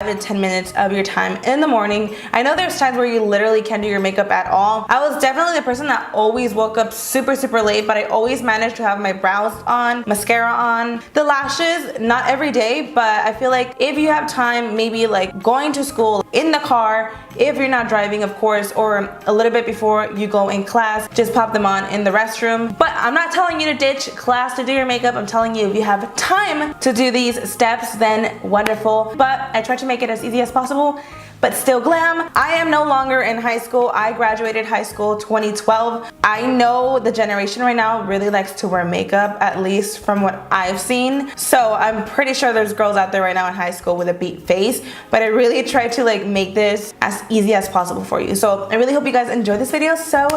to 10 minutes of your time in the morning. I know there's times where you literally can't do your makeup at all. I was definitely the person that always woke up super late, but I always managed to have my brows on, mascara on, the lashes, not every day, but I feel like if you have time, maybe like going to school in the car, if you're not driving of course, or a little bit before you go in class, just pop them on in the restroom. But I'm not telling you to ditch class to do your makeup. I'm telling you if you have time to do these steps, then wonderful. But I try to make it as easy as possible, but still glam. I am no longer in high school. I graduated high school 2012. I know the generation right now really likes to wear makeup, at least from what I've seen. So I'm pretty sure there's girls out there right now in high school with a beat face, but I really try to like make this as easy as possible for you. So I really hope you guys enjoy this video. So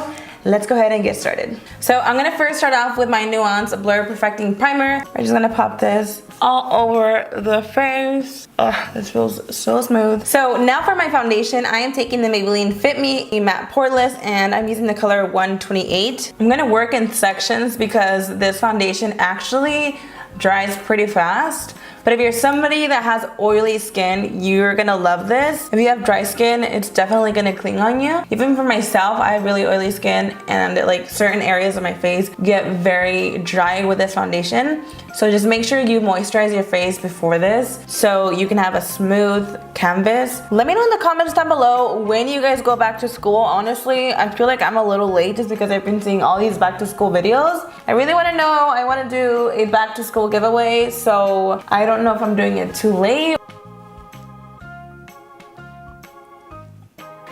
let's go ahead and get started. So I'm gonna first start off with my Nuance Blur Perfecting Primer. I'm just gonna pop this all over the face. Oh, this feels so smooth. So now for my foundation, I am taking the Maybelline Fit Me Matte Poreless, and I'm using the color 128. I'm gonna work in sections because this foundation actually dries pretty fast. But if you're somebody that has oily skin, you're gonna love this. If you have dry skin, it's definitely gonna cling on you. Even for myself, I have really oily skin, and like certain areas of my face get very dry with this foundation. So just make sure you moisturize your face before this so you can have a smooth canvas. Let me know in the comments down below when you guys go back to school. Honestly, I feel like I'm a little late just because I've been seeing all these back to school videos. I really wanna know, I wanna do a back to school giveaway, so I don't know if I'm doing it too late.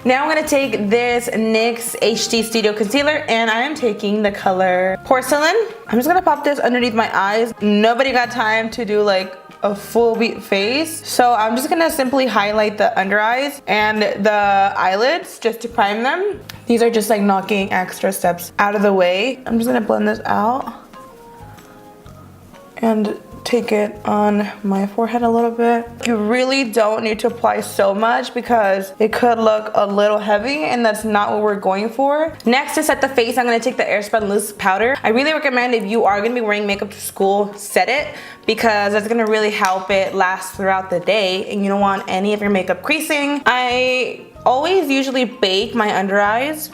Now I'm going to take this NYX HD Studio Concealer, and I am taking the color Porcelain. I'm just going to pop this underneath my eyes. Nobody got time to do like a full beat face, so I'm just going to simply highlight the under eyes and the eyelids just to prime them. These are just like knocking extra steps out of the way. I'm just going to blend this out and take it on my forehead a little bit. You really don't need to apply so much because it could look a little heavy, and that's not what we're going for. Next, to set the face, I'm going to take the Airspun Loose Powder. I really recommend, if you are going to be wearing makeup to school, set it, because that's going to really help it last throughout the day, and you don't want any of your makeup creasing. I always usually bake my under eyes.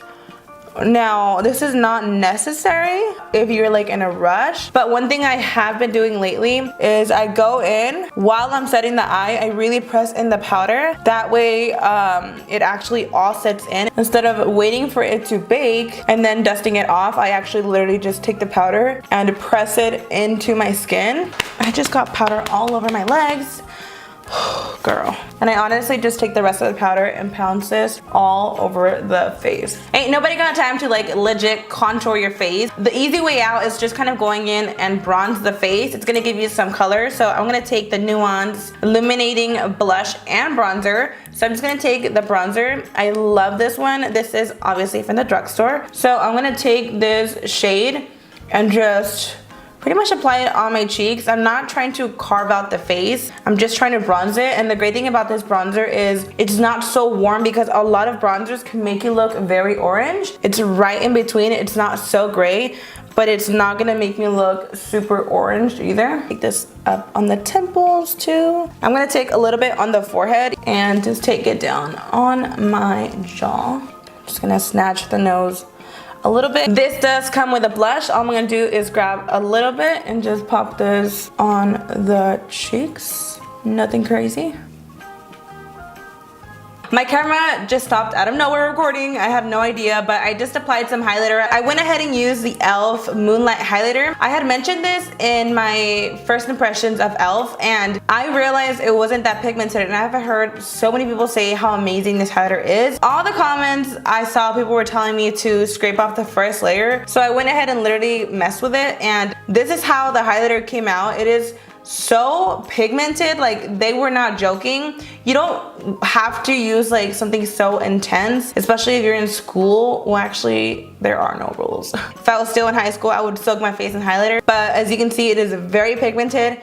Now, this is not necessary if you're like in a rush, but one thing I have been doing lately is I go in while I'm setting the eye, I really press in the powder. That way it actually all sets in. Instead of waiting for it to bake and then dusting it off, I actually literally just take the powder and press it into my skin. I just got powder all over my legs. Girl. And I honestly just take the rest of the powder and pounce this all over the face. Ain't nobody got time to like legit contour your face. The easy way out is just kind of going in and bronze the face. It's gonna give you some color. So I'm gonna take the Nuance Illuminating Blush and Bronzer. So I'm just gonna take the bronzer. I love this one. This is obviously from the drugstore. So I'm gonna take this shade and just pretty much apply it on my cheeks. I'm not trying to carve out the face. I'm just trying to bronze it. And the great thing about this bronzer is it's not so warm, because a lot of bronzers can make you look very orange. It's right in between. It's not so gray, but it's not gonna make me look super orange either. Take this up on the temples too. I'm gonna take a little bit on the forehead and just take it down on my jaw. Just gonna snatch the nose a little bit. This does come with a blush. All I'm gonna do is grab a little bit and just pop this on the cheeks. Nothing crazy. My camera just stopped out of nowhere recording. I have no idea, but I just applied some highlighter. I went ahead and used the e.l.f. Moonlight Highlighter. I had mentioned this in my first impressions of e.l.f. and I realized it wasn't that pigmented, and I've heard so many people say how amazing this highlighter is. All the comments I saw, people were telling me to scrape off the first layer, so I went ahead and literally messed with it, and this is how the highlighter came out. It is so pigmented, like they were not joking. You don't have to use like something so intense, especially if you're in school. Well, actually there are no rules. If I was still in high school, I would soak my face in highlighter, but as you can see, it is very pigmented.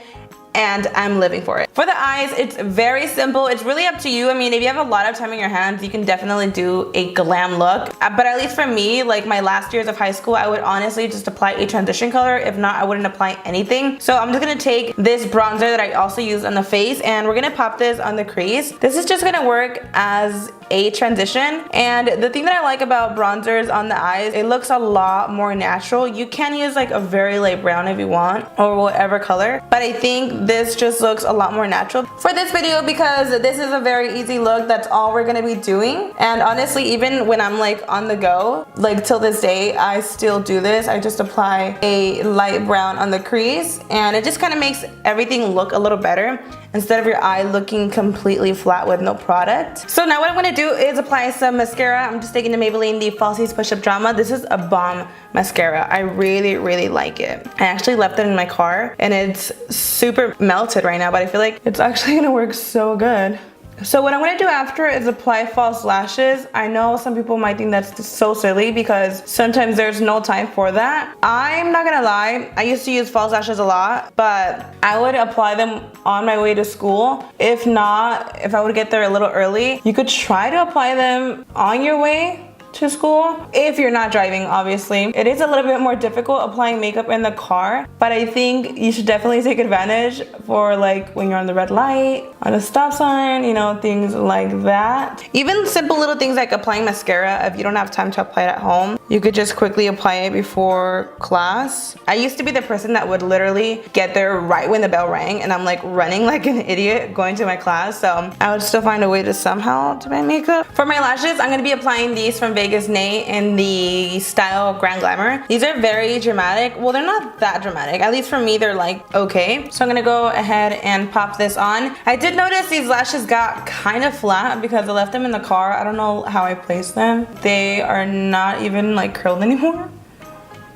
and I'm living for it. For the eyes, it's very simple. It's really up to you. I mean, if you have a lot of time in your hands, you can definitely do a glam look. But at least for me, like my last years of high school, I would honestly just apply a transition color. If not, I wouldn't apply anything. So I'm just gonna take this bronzer that I also use on the face, and we're gonna pop this on the crease. This is just gonna work as a transition. And the thing that I like about bronzers on the eyes, it looks a lot more natural. You can use like a very light brown if you want, or whatever color, but I think this just looks a lot more natural for this video because this is a very easy look. That's all we're gonna be doing. And honestly, even when I'm like on the go, like till this day, I still do this. I just apply a light brown on the crease, and it just kind of makes everything look a little better instead of your eye looking completely flat with no product. So now what I'm gonna do is apply some mascara. I'm just taking the Maybelline the Falsies Push Up Drama. This is a bomb mascara. I really like it. I actually left it in my car and it's super melted right now, but I feel like it's actually gonna work so good. So what I'm gonna do after is apply false lashes. I know some people might think that's so silly because sometimes there's no time for that. I'm not gonna lie, I used to use false lashes a lot, but I would apply them on my way to school. If not, if I would get there a little early, you could try to apply them on your way to school if you're not driving. Obviously it is a little bit more difficult applying makeup in the car, but I think you should definitely take advantage for like when you're on the red light, on a stop sign, you know, things like that. Even simple little things like applying mascara. If you don't have time to apply it at home, you could just quickly apply it before class. I used to be the person that would literally get there right when the bell rang, and I'm like running like an idiot going to my class, so I would still find a way to somehow do my makeup. For my lashes, I'm gonna be applying these from Vegas Nay in the style Grand Glamour. These are very dramatic. Well, they're not that dramatic. At least for me, they're like okay. So I'm gonna go ahead and pop this on. I did notice these lashes got kind of flat because I left them in the car. I don't know how I placed them. They are not even like curled anymore.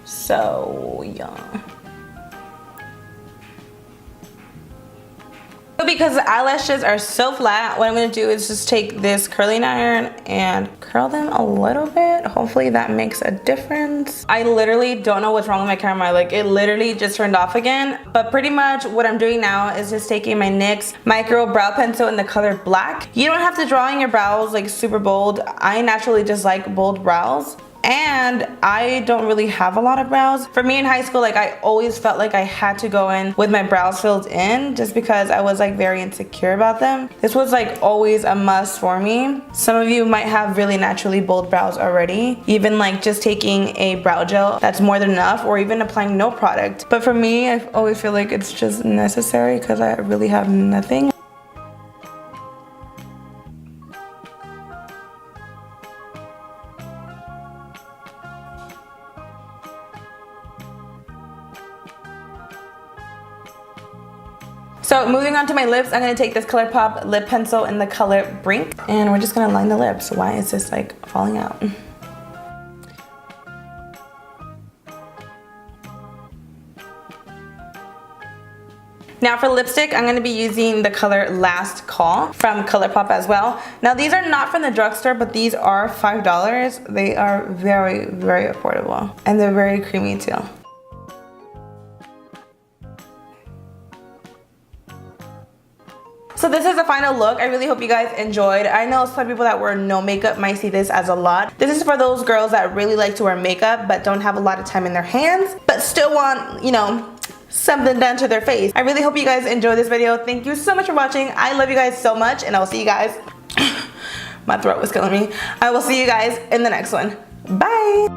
So yeah. Because the eyelashes are so flat, what I'm going to do is just take this curling iron and curl them a little bit. Hopefully that makes a difference. I literally don't know what's wrong with my camera. Like it literally just turned off again. But pretty much what I'm doing now is just taking my NYX micro brow pencil in the color black. You don't have to draw in your brows like super bold. I naturally just like bold brows. And I don't really have a lot of brows. For me in high school, like I always felt like I had to go in with my brows filled in just because I was like very insecure about them. This was like always a must for me. Some of you might have really naturally bold brows already. Even like just taking a brow gel, that's more than enough, or even applying no product. But for me, I always feel like it's just necessary because I really have nothing. So moving on to my lips, I'm going to take this ColourPop lip pencil in the color Brink, and we're just going to line the lips. Why is this like falling out? Now for lipstick, I'm going to be using the color Last Call from ColourPop as well. Now these are not from the drugstore, but these are $5. They are very affordable, and they're very creamy too. So this is the final look. I really hope you guys enjoyed. I know some people that wear no makeup might see this as a lot. This is for those girls that really like to wear makeup but don't have a lot of time in their hands, but still want, you know, something done to their face. I really hope you guys enjoyed this video. Thank you so much for watching. I love you guys so much, and I will see you guys. My throat was killing me. I will see you guys in the next one. Bye.